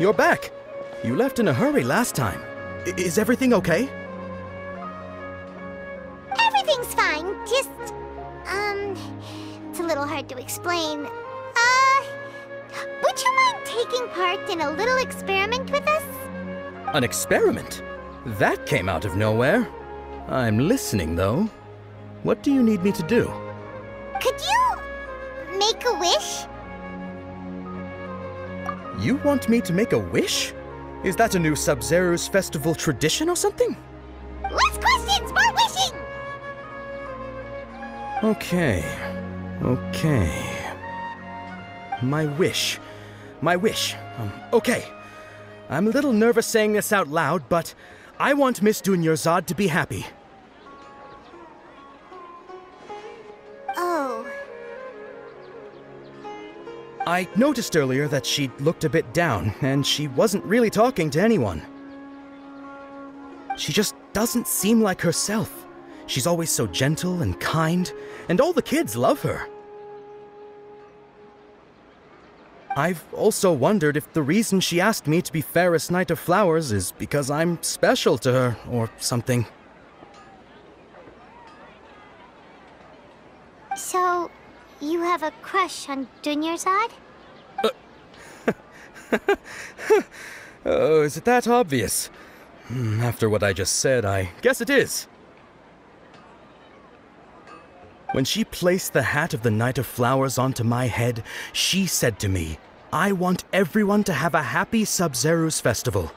you're back. You left in a hurry last time. Is everything okay? Everything's fine, just, it's a little hard to explain. Would you mind taking part in a little experiment with us? An experiment? That came out of nowhere. I'm listening, though. What do you need me to do? Could you make a wish? You want me to make a wish? Is that a new Sabzeruz festival tradition or something? Less questions, more wishing! Okay. My wish. Okay. I'm a little nervous saying this out loud, but I want Miss Dunyarzad to be happy. Oh. I noticed earlier that she looked a bit down, and she wasn't really talking to anyone. She just doesn't seem like herself. She's always so gentle and kind, and all the kids love her. I've also wondered if the reason she asked me to be Fairest Knight of Flowers is because I'm special to her, or something. So, you have a crush on Dunyarzad? Oh, is it that obvious? After what I just said, I guess it is. When she placed the hat of the Knight of Flowers onto my head, she said to me, I want everyone to have a happy Sabzeruz festival.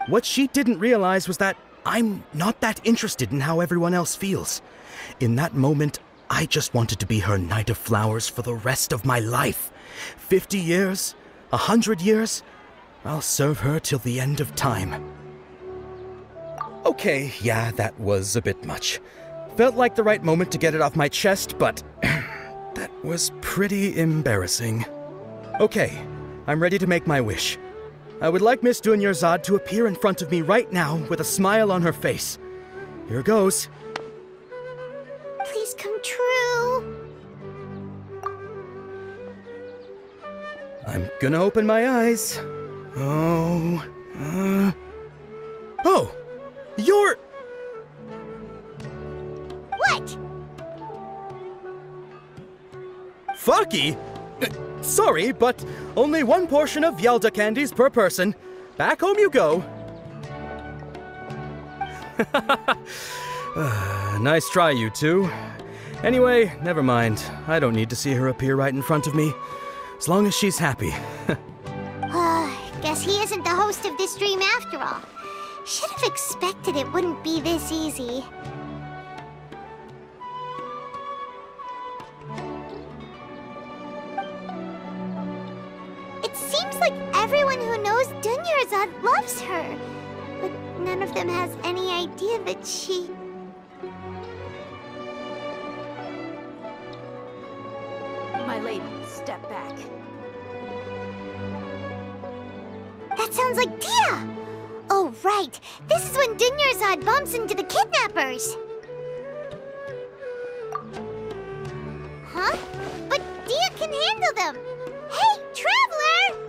What she didn't realize was that I'm not that interested in how everyone else feels. In that moment, I just wanted to be her Knight of Flowers for the rest of my life. 50 years, 100 years, I'll serve her till the end of time. Okay, yeah, that was a bit much. Felt like the right moment to get it off my chest, but that was pretty embarrassing. Okay, I'm ready to make my wish. I would like Miss Dunyarzad to appear in front of me right now with a smile on her face. Here goes. Please come true. I'm gonna open my eyes. Oh, you're... What? Faki? Sorry, but only one portion of Yalda candies per person. Back home you go. Nice try, you two. Anyway, never mind. I don't need to see her appear right in front of me. As long as she's happy. Guess he isn't the host of this stream after all. Should have expected it wouldn't be this easy. It seems like everyone who knows Dunyarzad loves her, but none of them has any idea that she... My lady, step back. That sounds like Dia! Oh, right. This is when Dunyarzad bumps into the kidnappers. Huh? But Dia can handle them. Hey, Traveler!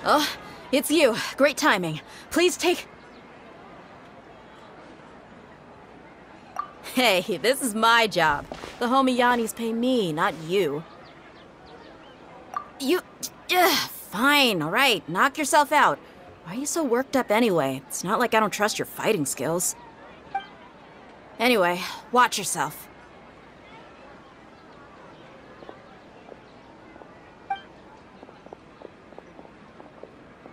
Oh, it's you. Great timing. Please take... Hey, this is my job. The homie Yanni's pay me, not you. Fine, alright. Knock yourself out. Why are you so worked up anyway? It's not like I don't trust your fighting skills. Anyway, watch yourself.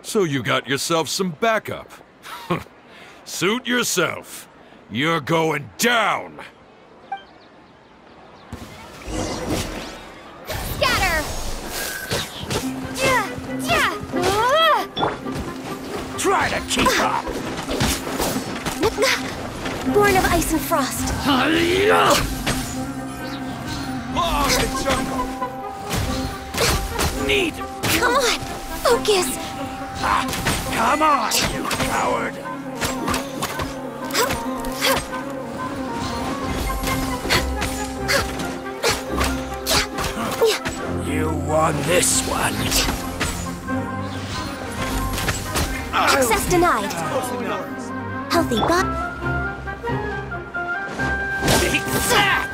So you got yourself some backup. Suit yourself. You're going down! Scatter! Try to keep up! Born of ice and frost. The jungle! Need! Come on! Focus! Come on, you coward! You won this one. Access denied. Healthy bot. Take that!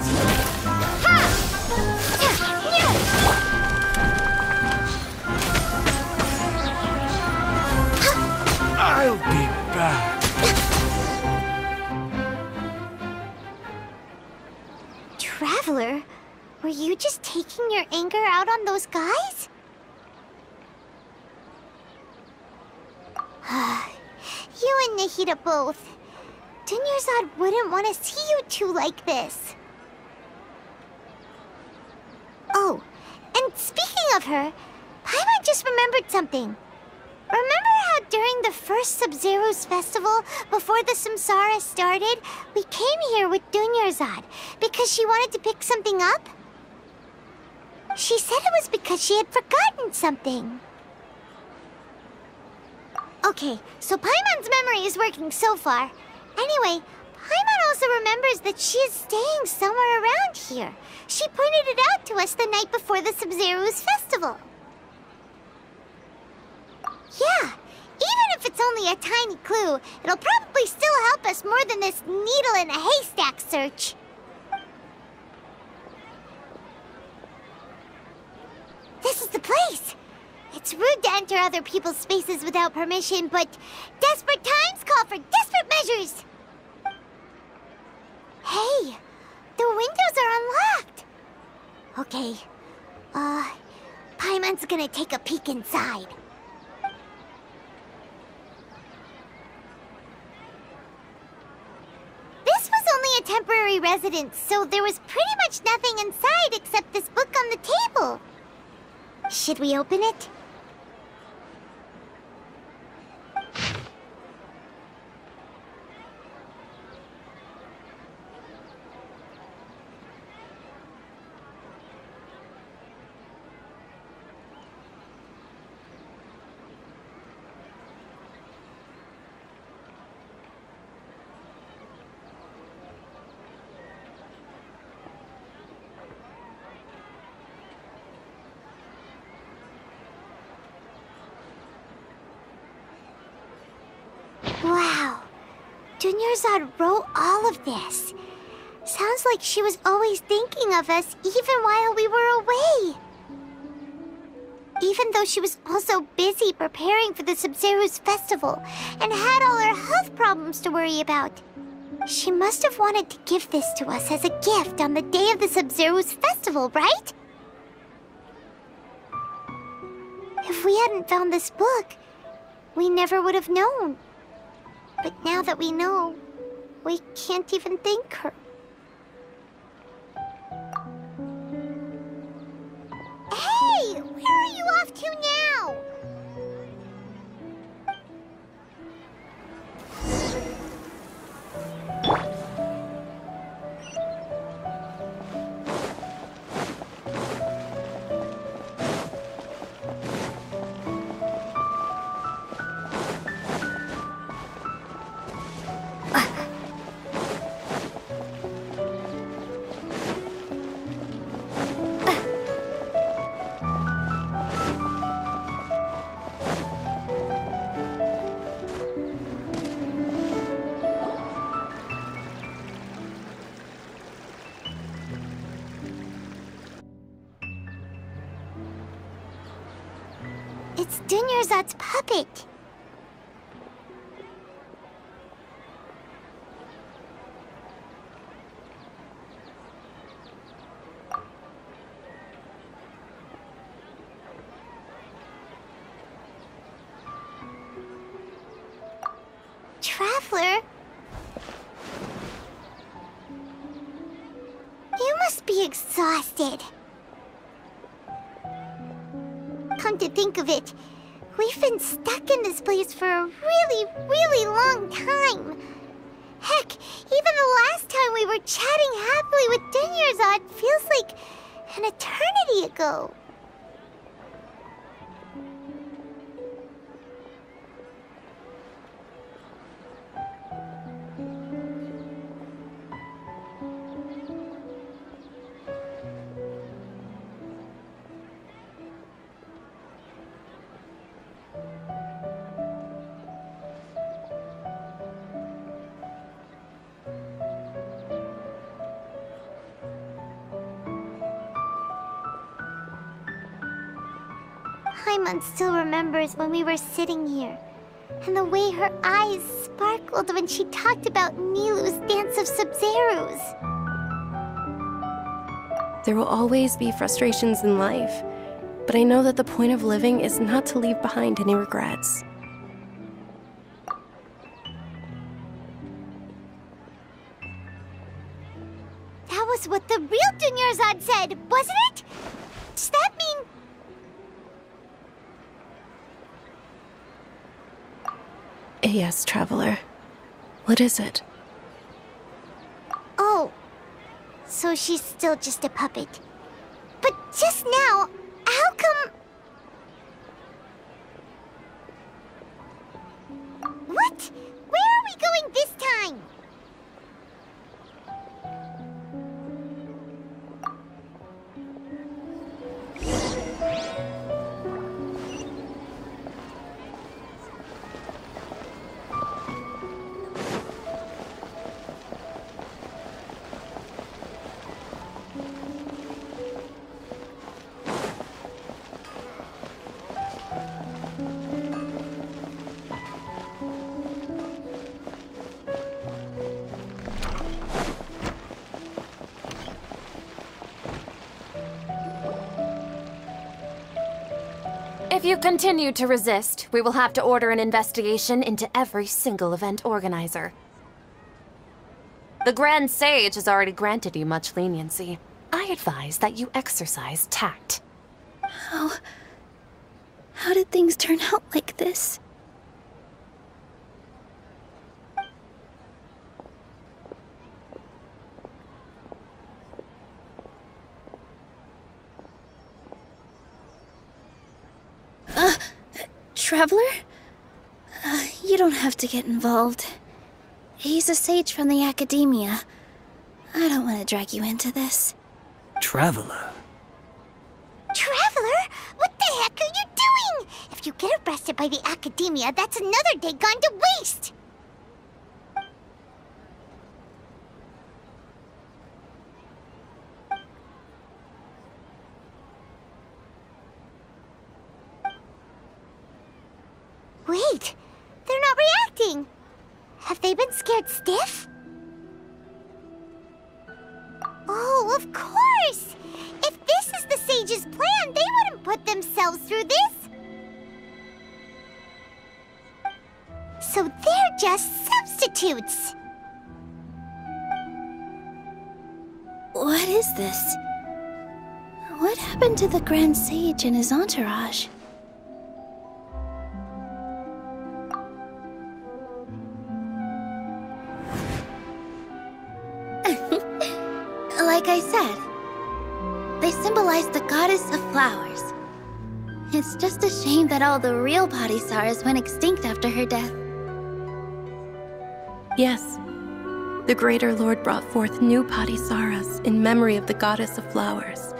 I'll be back. Traveler, were you just taking your anger out on those guys? You and Nahida both. Dunyarzad wouldn't want to see you two like this. Oh, and speaking of her, Paimon just remembered something. Remember how during the first Sabzeruz festival, before the Samsara started, we came here with Dunyarzad because she wanted to pick something up? She said it was because she had forgotten something. Okay, so Paimon's memory is working so far. Anyway, Paimon also remembers that she is staying somewhere around here. She pointed it out to us the night before the Sabzeruz festival. Yeah, even if it's only a tiny clue, it'll probably still help us more than this needle in a haystack search. This is the place. It's rude to enter other people's spaces without permission, but desperate times call for desperate measures. Hey, the windows are unlocked. Okay, Paimon's gonna take a peek inside. This was only a temporary residence, so there was pretty much nothing inside except this book on the table. Should we open it? Wow, Dunyarzad wrote all of this. Sounds like she was always thinking of us even while we were away. Even though she was also busy preparing for the Sabzeruz festival and had all her health problems to worry about. She must have wanted to give this to us as a gift on the day of the Sabzeruz festival, right? If we hadn't found this book, we never would have known. But now that we know, we can't even thank her. Hey! Where are you off to now? It's Dunyarzad's puppet. Traveler? You must be exhausted. Come to think of it, we've been stuck in this place for a really, really long time. Heck, even the last time we were chatting happily with Dunyarzad feels like an eternity ago. Paimon still remembers when we were sitting here, and the way her eyes sparkled when she talked about Nilou's Dance of Sabzeruz. There will always be frustrations in life, but I know that the point of living is not to leave behind any regrets. That was what the real Dunyarzad said, wasn't it? Does that mean... Yes, Traveler. What is it? Oh, so she's still just a puppet. But just now, how come... What? Where are we going this time? If you continue to resist, we will have to order an investigation into every single event organizer. The Grand Sage has already granted you much leniency. I advise that you exercise tact. How did things turn out like this? Traveler? You don't have to get involved. He's a sage from the academia. I don't want to drag you into this. Traveler? Traveler? What the heck are you doing? If you get arrested by the academia, that's another day gone to waste! Wait, they're not reacting. Have they been scared stiff? Oh, of course! If this is the sage's plan, they wouldn't put themselves through this. So they're just substitutes. What is this? What happened to the Grand Sage and his entourage? Like I said, they symbolize the goddess of flowers. It's just a shame that all the real Padisaras went extinct after her death. Yes. The Greater Lord brought forth new Padisaras in memory of the goddess of flowers.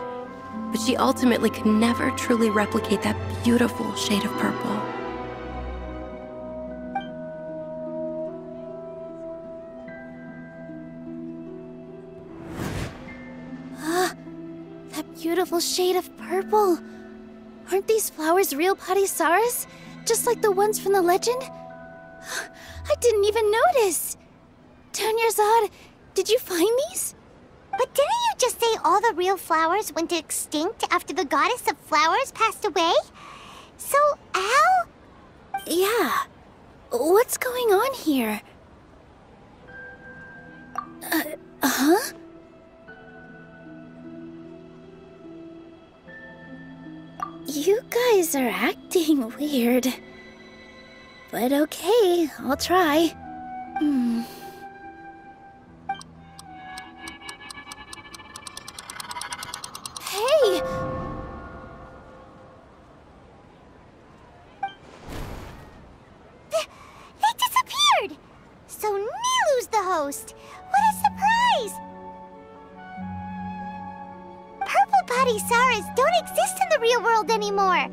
But she ultimately could never truly replicate that beautiful shade of purple. Beautiful shade of purple. Aren't these flowers real Padisaras? Just like the ones from the legend? I didn't even notice. Dunyarzad, did you find these? But didn't you just say all the real flowers went extinct after the goddess of flowers passed away? So, how? Yeah. What's going on here? Huh? You guys are acting weird. But okay, I'll try. Patisaras don't exist in the real world anymore.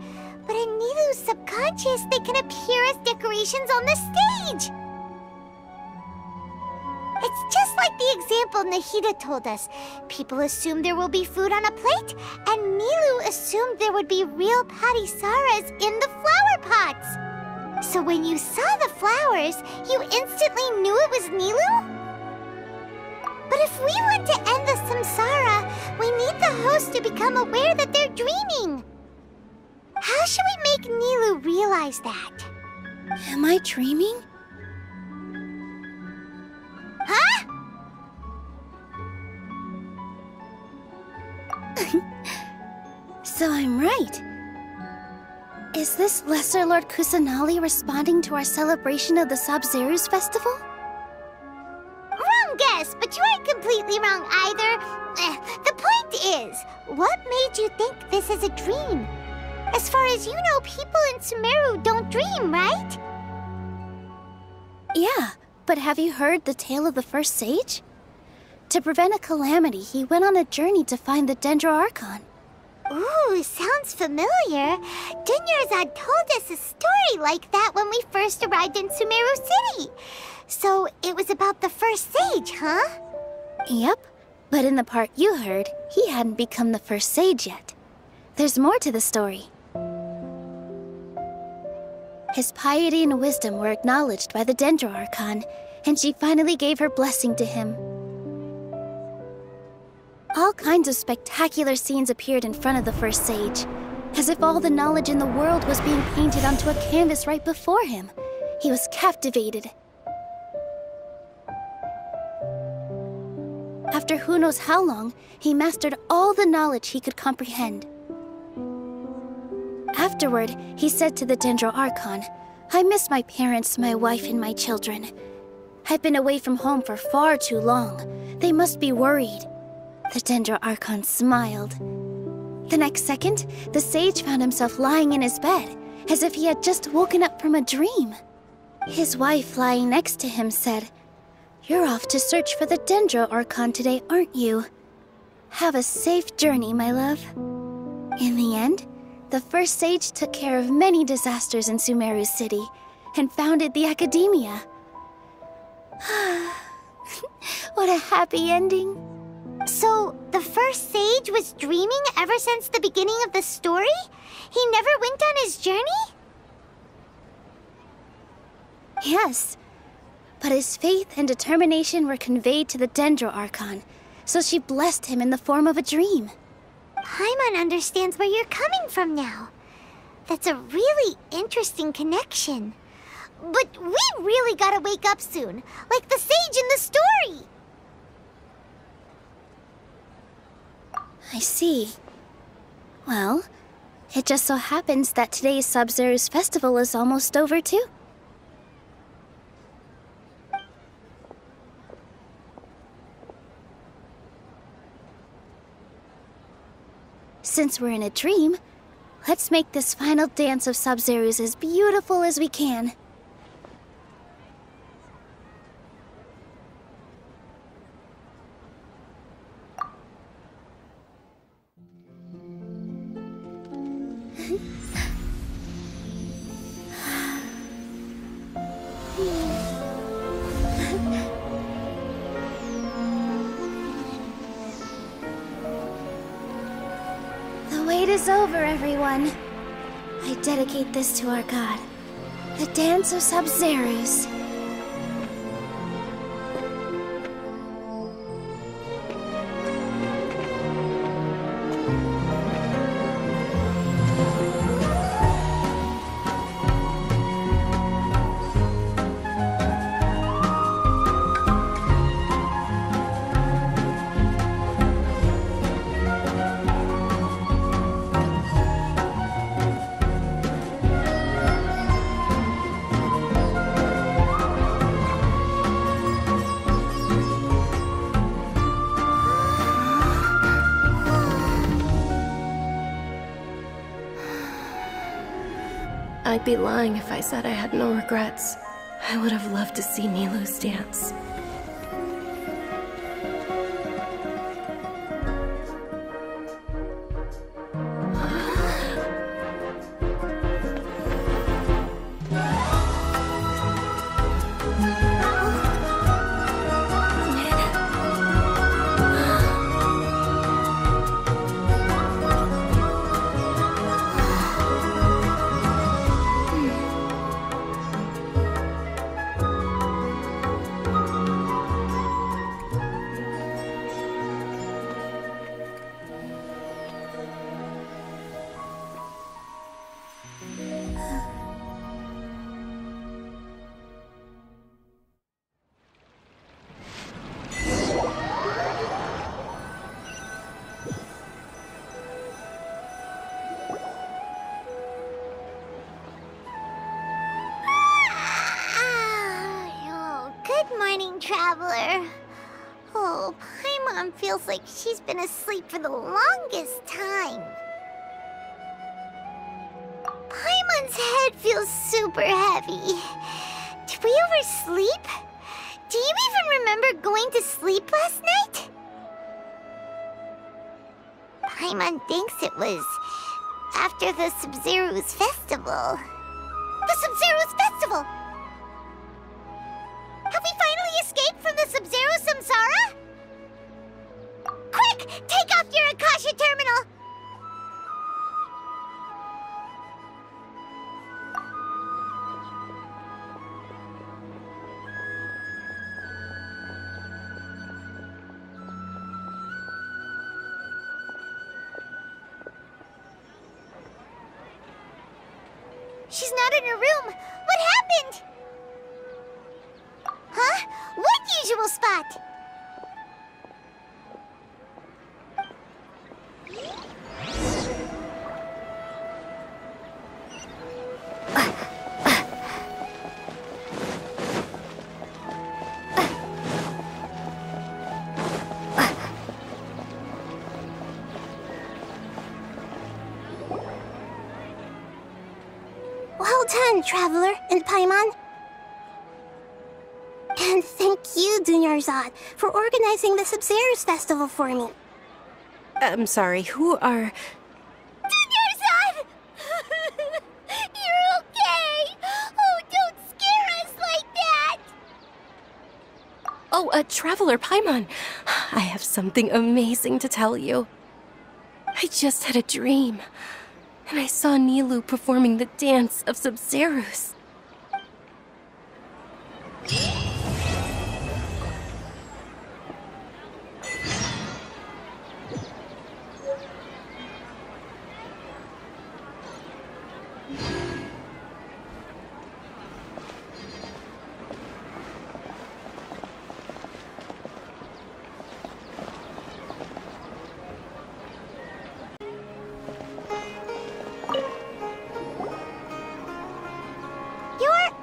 But in Nilu's subconscious, they can appear as decorations on the stage. It's just like the example Nahida told us. People assume there will be food on a plate, and Nilu assumed there would be real Patisaras in the flower pots. So when you saw the flowers, you instantly knew it was Nilu? But if we want to end the samsara, we need the host to become aware that they're dreaming. How should we make Nilu realize that? Am I dreaming? Huh? So I'm right. Is this Lesser Lord Kusanali responding to our celebration of the Sabzeruz festival? Wrong guess, but you aren't completely wrong either. The point is, what made you think this is a dream? As far as you know, people in Sumeru don't dream, right? Yeah, but have you heard the tale of the first sage? To prevent a calamity, he went on a journey to find the Dendro Archon. Ooh, sounds familiar. Dunyarzad told us a story like that when we first arrived in Sumeru City. So it was about the first sage, huh? Yep, but in the part you heard, he hadn't become the first sage yet. There's more to the story. His piety and wisdom were acknowledged by the Dendro Archon, and she finally gave her blessing to him. All kinds of spectacular scenes appeared in front of the first sage, as if all the knowledge in the world was being painted onto a canvas right before him. He was captivated. After who knows how long, he mastered all the knowledge he could comprehend. Afterward, he said to the Dendro Archon, "I miss my parents, my wife, and my children. I've been away from home for far too long. They must be worried." The Dendro Archon smiled. The next second, the sage found himself lying in his bed, as if he had just woken up from a dream. His wife, lying next to him, said, "You're off to search for the Dendro Archon today, aren't you? Have a safe journey, my love." In the end, the first sage took care of many disasters in Sumeru City and founded the Academia. What a happy ending. So, the first sage was dreaming ever since the beginning of the story? He never went on his journey? Yes, but his faith and determination were conveyed to the Dendro Archon, so she blessed him in the form of a dream. Paimon understands where you're coming from now. That's a really interesting connection. But we really gotta wake up soon, like the sage in the story! I see. Well, it just so happens that today's Sabzeruz festival is almost over too. Since we're in a dream, let's make this final dance of Sabzeruz as beautiful as we can. The wait is over, everyone. I dedicate this to our god, the dance of Sabzeruz. I'd be lying if I said I had no regrets. I would have loved to see Nilu's dance. Traveler. Oh, Paimon feels like she's been asleep for the longest time. Paimon's head feels super heavy. Did we oversleep? Do you even remember going to sleep last night? Paimon thinks it was after the Sabzeruz festival. The Sabzeruz festival! Have we finally escaped from the Sabzeruz samsara? Quick! Take off your Akasha terminal! She's not in her room. What happened? Huh? What usual spot? Well done, Traveler and Paimon. And thank you, Dunyarzad, for organizing the Sabzeruz festival for me. I'm sorry, who are... Dunyarzad! You're okay! Oh, don't scare us like that! Oh, Traveler Paimon. I have something amazing to tell you. I just had a dream, and I saw Nilou performing the dance of Sabzeruz.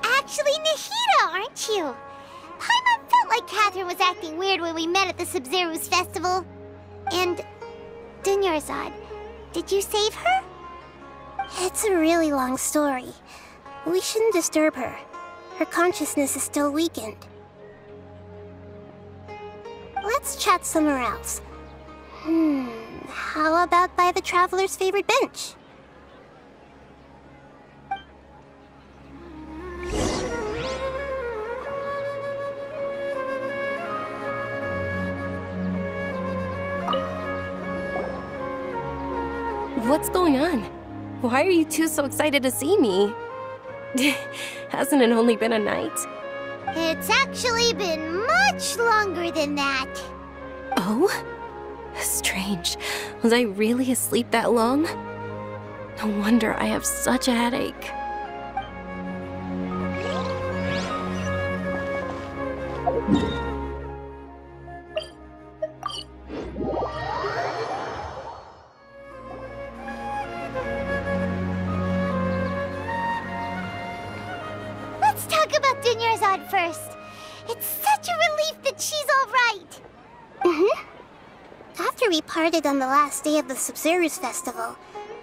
Actually Nahida, aren't you? Paimon felt like Catherine was acting weird when we met at the Sabzeruz festival. And Dunyarzad, did you save her? It's a really long story. We shouldn't disturb her. Her consciousness is still weakened. Let's chat somewhere else. How about by the Traveler's favorite bench? What's going on? Why are you two so excited to see me? Hasn't it only been a night? It's actually been much longer than that. Oh? Strange. Was I really asleep that long? No wonder I have such a headache. Let's talk about Dunyarzad first. It's such a relief that she's all right. After we parted on the last day of the Sabzeruz festival,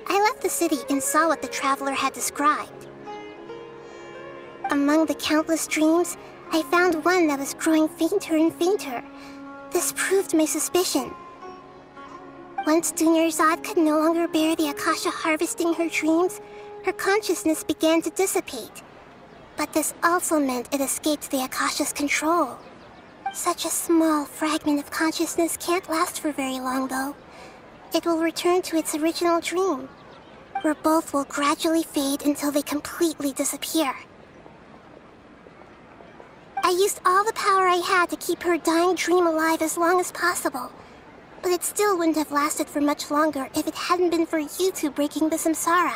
I left the city and saw what the Traveler had described. Among the countless dreams, I found one that was growing fainter and fainter. This proved my suspicion. Once Dunyarzad could no longer bear the Akasha harvesting her dreams, her consciousness began to dissipate. But this also meant it escaped the Akasha's control. Such a small fragment of consciousness can't last for very long, though. It will return to its original dream, where both will gradually fade until they completely disappear. I used all the power I had to keep her dying dream alive as long as possible, but it still wouldn't have lasted for much longer if it hadn't been for you two breaking the samsara.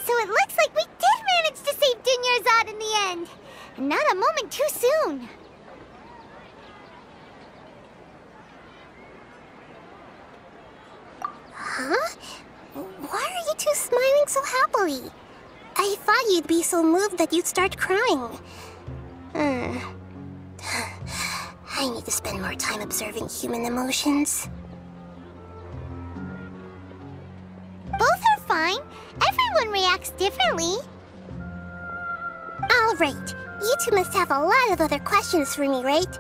So it looks like we did manage to save Dunyarzad in the end. And not a moment too soon. Huh? Why are you two smiling so happily? I thought you'd be so moved that you'd start crying. I need to spend more time observing human emotions. Both are fine. Everyone reacts differently. Alright, you two must have a lot of other questions for me, right?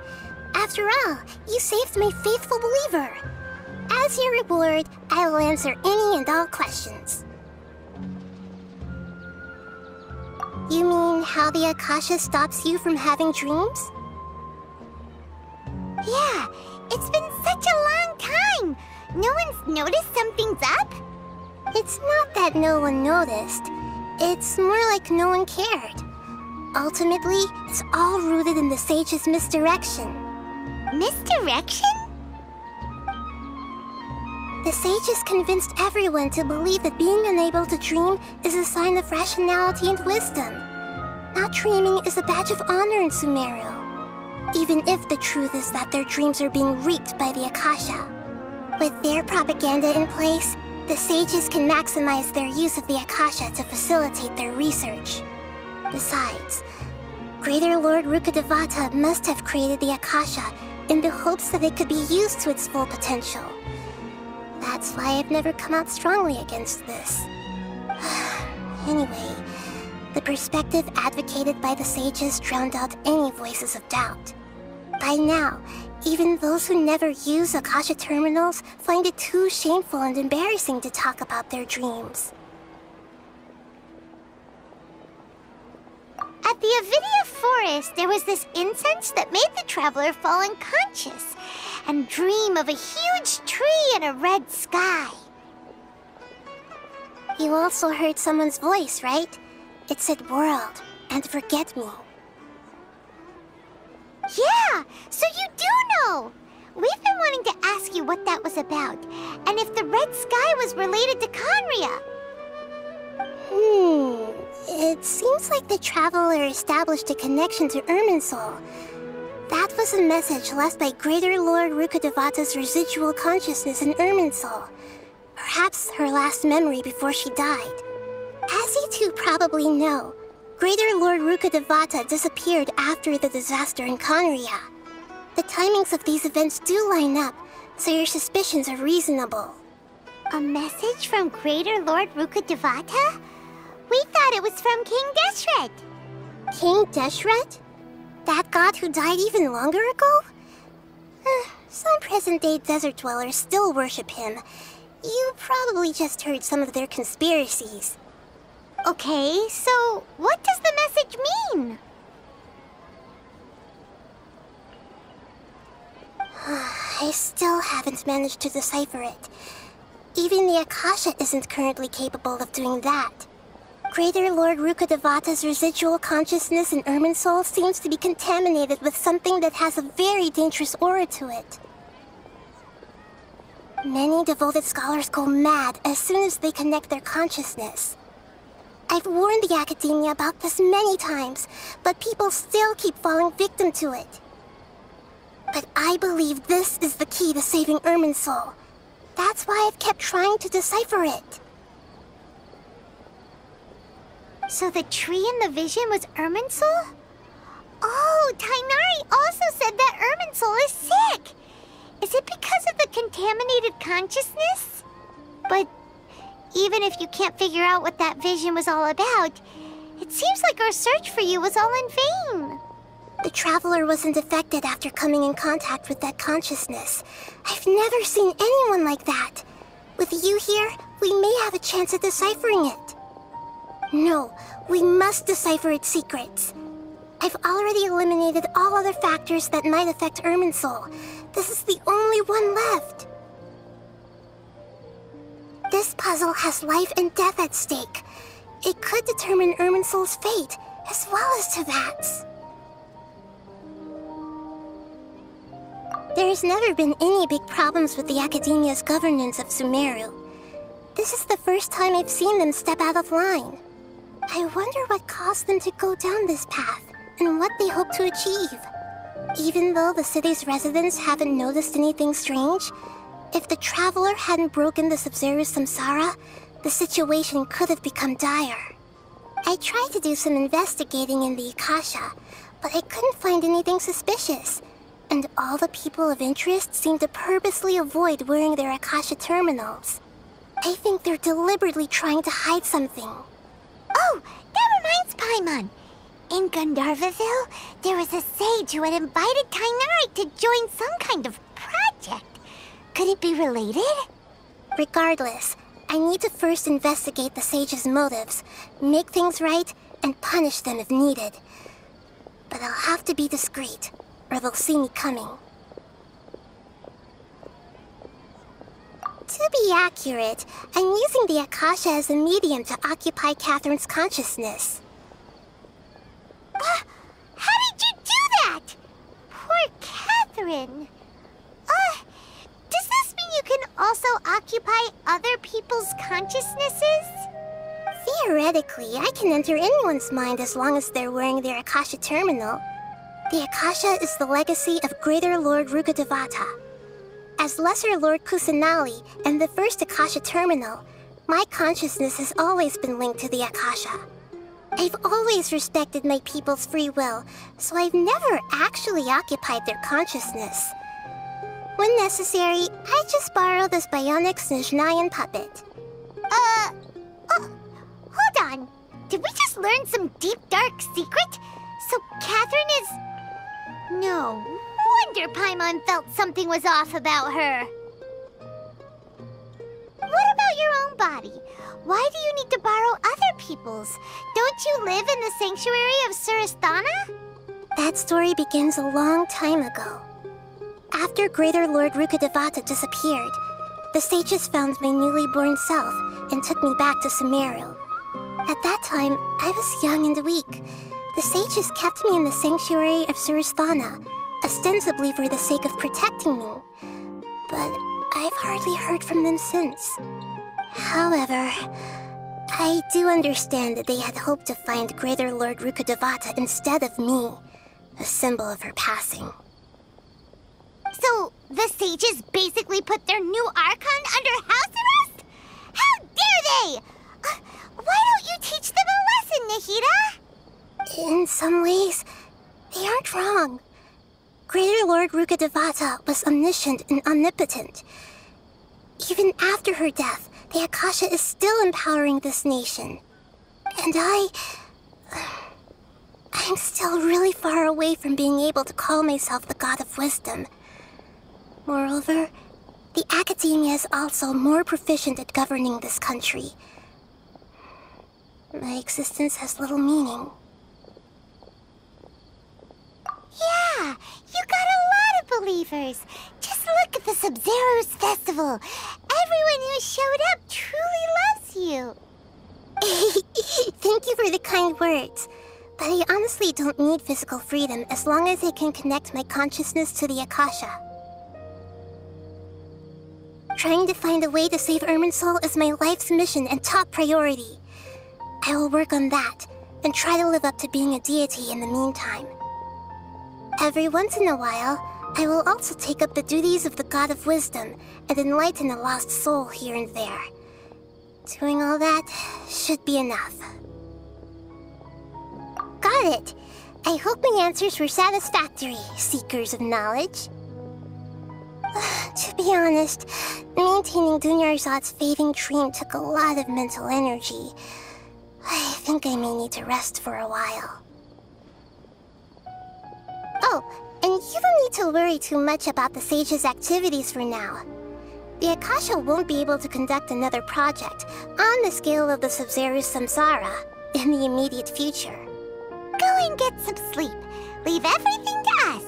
After all, you saved my faithful believer. As your reward, I will answer any and all questions. You mean how the Akasha stops you from having dreams? Yeah, it's been such a long time. No one's noticed something's up? It's not that no one noticed. It's more like no one cared. Ultimately, it's all rooted in the sage's misdirection. Misdirection? The sages convinced everyone to believe that being unable to dream is a sign of rationality and wisdom. Not dreaming is a badge of honor in Sumeru, even if the truth is that their dreams are being reaped by the Akasha. With their propaganda in place, the sages can maximize their use of the Akasha to facilitate their research. Besides, Greater Lord Rukkhadevata must have created the Akasha in the hopes that it could be used to its full potential. That's why I've never come out strongly against this. Anyway, the perspective advocated by the sages drowned out any voices of doubt. By now, even those who never use Akasha terminals find it too shameful and embarrassing to talk about their dreams. At the Avidia forest, there was this incense that made the traveler fall unconscious and dream of a huge tree and a red sky. You also heard someone's voice, right? It said world and forget me. Yeah, so you do know! We've been wanting to ask you what that was about, and if the red sky was related to Conria. It seems like the traveler established a connection to Irminsul. That was a message left by Greater Lord Rukkhadevata's residual consciousness in Irminsul. Perhaps her last memory before she died. As you two probably know, Greater Lord Rukkhadevata disappeared after the disaster in Conria. The timings of these events do line up, so your suspicions are reasonable. A message from Greater Lord Rukkhadevata? We thought it was from King Deshret. King Deshret? That god who died even longer ago? Some present-day desert dwellers still worship him. You probably just heard some of their conspiracies. Okay, so what does the message mean? I still haven't managed to decipher it. Even the Akasha isn't currently capable of doing that. Greater Lord Rukkhadevata's residual consciousness in Irminsul seems to be contaminated with something that has a very dangerous aura to it. Many devoted scholars go mad as soon as they connect their consciousness. I've warned the Academia about this many times, but people still keep falling victim to it. But I believe this is the key to saving Irminsul. That's why I've kept trying to decipher it. So the tree in the vision was Irminsul? Oh, Tainari also said that Irminsul is sick! Is it because of the contaminated consciousness? But even if you can't figure out what that vision was all about, it seems like our search for you was all in vain. The traveler wasn't affected after coming in contact with that consciousness. I've never seen anyone like that. With you here, we may have a chance at deciphering it. No, we must decipher its secrets. I've already eliminated all other factors that might affect Irminsul. This is the only one left. This puzzle has life and death at stake. It could determine Irminsul's fate, as well as Teyvat's. There's never been any big problems with the Academia's governance of Sumeru. This is the first time I've seen them step out of line. I wonder what caused them to go down this path, and what they hope to achieve. Even though the city's residents haven't noticed anything strange, if the traveler hadn't broken the Sabzeruz samsara, the situation could have become dire. I tried to do some investigating in the Akasha, but I couldn't find anything suspicious. And all the people of interest seem to purposely avoid wearing their Akasha terminals. I think they're deliberately trying to hide something. Oh, that reminds Paimon. In Gandharvaville, there was a sage who had invited Kainari to join some kind of project. Could it be related? Regardless, I need to first investigate the sage's motives, make things right, and punish them if needed. But I'll have to be discreet, or they'll see me coming. To be accurate, I'm using the Akasha as a medium to occupy Catherine's consciousness. How did you do that? Poor Catherine. Does this mean you can also occupy other people's consciousnesses? Theoretically, I can enter anyone's mind as long as they're wearing their Akasha terminal. The Akasha is the legacy of Greater Lord Rukkhadevata. As Lesser Lord Kusanali and the first Akasha terminal, my consciousness has always been linked to the Akasha. I've always respected my people's free will, so I've never actually occupied their consciousness. When necessary, I just borrow this bionic Snezhnayan puppet. Hold on. Did we just learn some deep, dark secret? So Catherine is... No wonder Paimon felt something was off about her. What about your own body? Why do you need to borrow other people's? Don't you live in the sanctuary of Surasthana? That story begins a long time ago. After Greater Lord Rukkhadevata disappeared, the sages found my newly born self and took me back to Sumeru. At that time, I was young and weak. The sages kept me in the sanctuary of Surasthana, ostensibly for the sake of protecting me. But I've hardly heard from them since. However, I do understand that they had hoped to find Greater Lord Rukkhadevata instead of me, a symbol of her passing. So, the sages basically put their new Archon under house arrest? How dare they! Why don't you teach them a lesson, Nahida? In some ways, they aren't wrong. Greater Lord Rukkhadevata was omniscient and omnipotent. Even after her death, the Akasha is still empowering this nation. And I'm still really far away from being able to call myself the God of Wisdom. Moreover, the Academia is also more proficient at governing this country. My existence has little meaning. Yeah, you got a lot of believers. Just look at the Sabzeruz festival. Everyone who showed up truly loves you. Thank you for the kind words. But I honestly don't need physical freedom as long as I can connect my consciousness to the Akasha. Trying to find a way to save Irminsul is my life's mission and top priority. I will work on that, and try to live up to being a deity in the meantime. Every once in a while, I will also take up the duties of the God of Wisdom and enlighten a lost soul here and there. Doing all that should be enough. Got it! I hope my answers were satisfactory, seekers of knowledge. To be honest, maintaining Dunyarzad's fading dream took a lot of mental energy. I think I may need to rest for a while. Oh, and you don't need to worry too much about the sage's activities for now. The Akasha won't be able to conduct another project on the scale of the Sabzeruz Samsara in the immediate future. Go and get some sleep. Leave everything to us.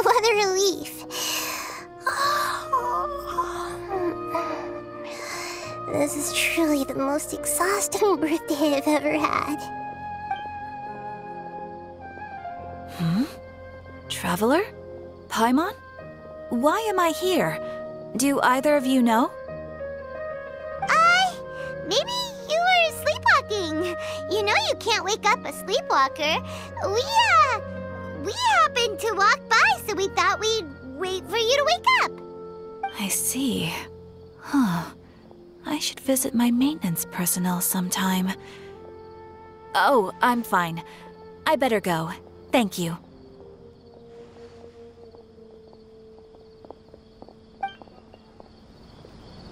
What a relief. This is truly the most exhausting birthday I've ever had. Traveler? Paimon? Why am I here? Do either of you know? Maybe you were sleepwalking. You know you can't wake up a sleepwalker. We happened to walk by, so we thought we'd wait for you to wake up. I see. Huh. I should visit my maintenance personnel sometime. Oh, I'm fine. I better go. Thank you.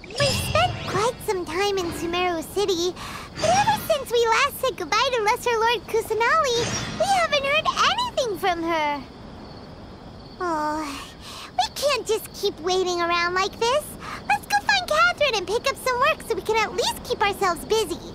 We spent quite some time in Sumeru City, but ever since we last said goodbye to Lesser Lord Kusanali, we haven't heard anything from her. Oh, we can't just keep waiting around like this. Let's go find Catherine and pick up some work so we can at least keep ourselves busy.